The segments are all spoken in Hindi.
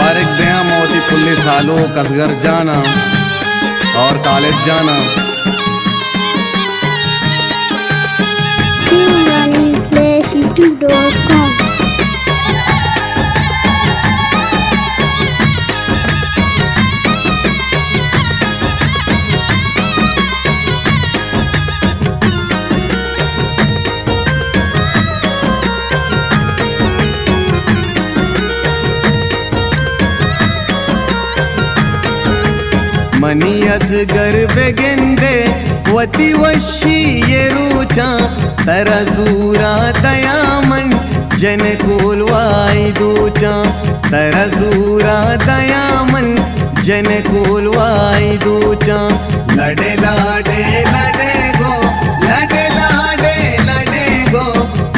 मुबारक दया मोती पुलिस सालो कसगर जाना और कॉलेज जाना। Shivani/youtube.com मनी असगर बेगेंदे वती वशी ये रूचा तरजूरा दयामन जन कोलवाई दूचा तरजूरा दयामन जन कोलवाई दूचा। लड़े लाडे लड़े गो लड़े लाडे लड़े गो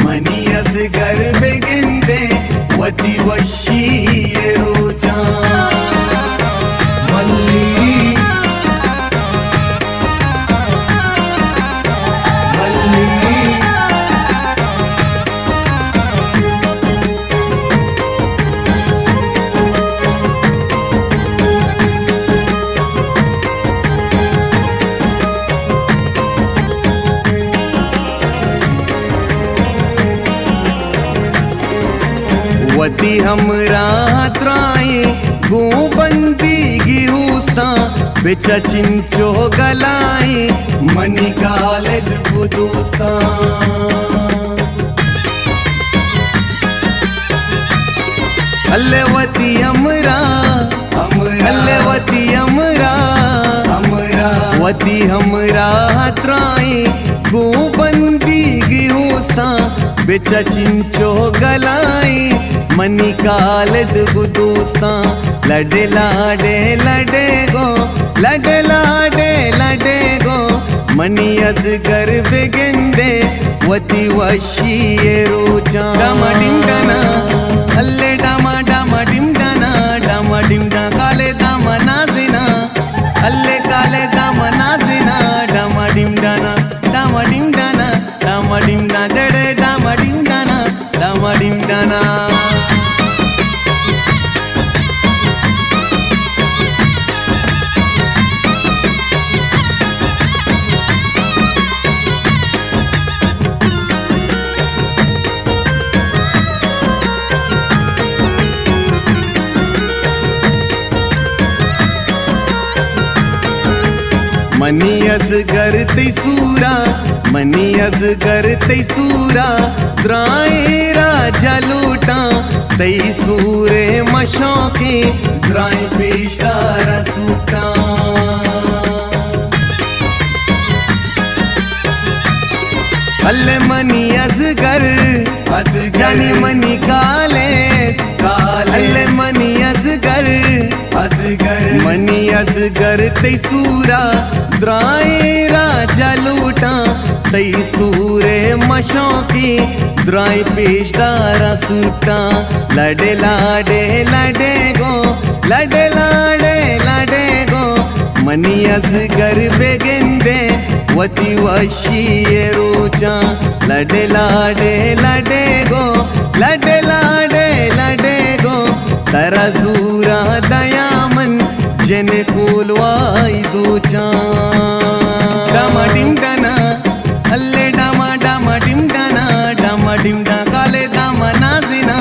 मनी असगर बेगेंदे वती वशी ये रूचा। वती हमरा त्राए गो बंदी गिहुस्ता बेचा चिंचो गलाई मनी कालेज बुदुस्ता। अल्ले वती हमरा अल्ले वती हमरा वती हमरा त्राए गो बंदी गिहुस्ता बेचा चिंचो गलाई मनी कालेद गुदुस्ता। लड़े लाडे लड़े गो लड़े लाडे लड़े गो मनी असगर बेगेंदे वती वशी ये रोचा। डामा डिमडाना अल्ले डामा डामा डिमडाना डामा डिमडा काले दामा नाजिना अल्ले काले दामा नाजिना डामा डिमडाना डामा डिमडाना डामा डिमडा जड़े डामा डिमडाना डामा डिमडाना। Money Asghar तैसूरा money Asghar तैसूरा dry राजा लूटा तैसूरे मशौके द्राए पेशारा सूटा। अल्ले मनी असगर जानी मनी काले अल्ले money Asghar money Asghar तैसूरा dry राजा लूटा तैसूरे मशौके द्राए पेशदारा सूटा। लड़े लाडे लड़े गो लड़े लाडे लड़े गो मनी असगर बेगेंदे वती वशी ये रोचा। लड़े लाडे लड़े गो लड़े लाडे लड़े गो तरजूरा दयामन जन कोलवाई दूचा। डामा डिमडाना अल्ले डामा डामा डिमडाना डामा डिमडा काले दामा नाजिना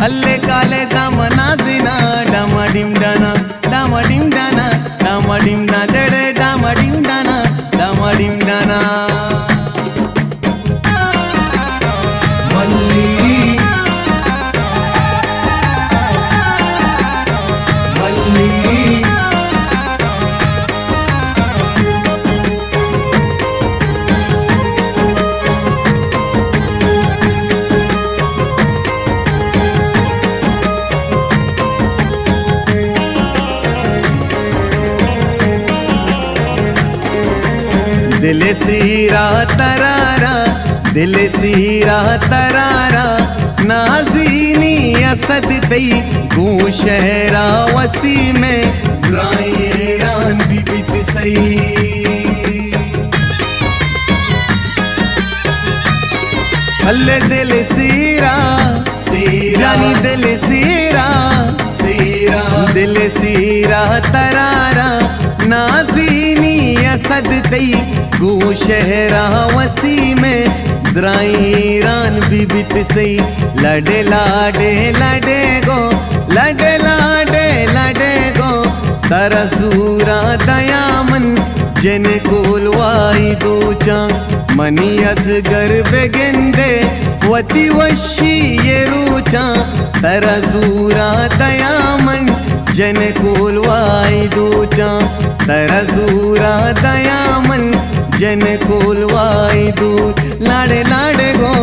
अल्ले काले दामा नाजिना डामा डिमडाना डामा डिमडाना डामा डिमडा जड़े डामा डिमडाना डामा डिमडाना। दिल सीरा तरारा दिल सीरा तरारा नाज़ीनी असद तई गू शहरा वसी में ग्रायरान बीबित सही। अल्ले दिल सीरा जानी दिल सीरा दिल सीरा तरारा नाजीनी असद तई गो शहरा वसी में द्राईरान बीबित सई लडे लाडे लडे गो लडे लाडे लडे गो तरसूरा दयामन जन कोलवाई दोचा मनी असगर बेगेंदे वती वशी ये रूचा तरसूरा दयामन जन कोलवाई दोचा तरसूरा दयामन जन कोलवाई दो लाडे लाडे गो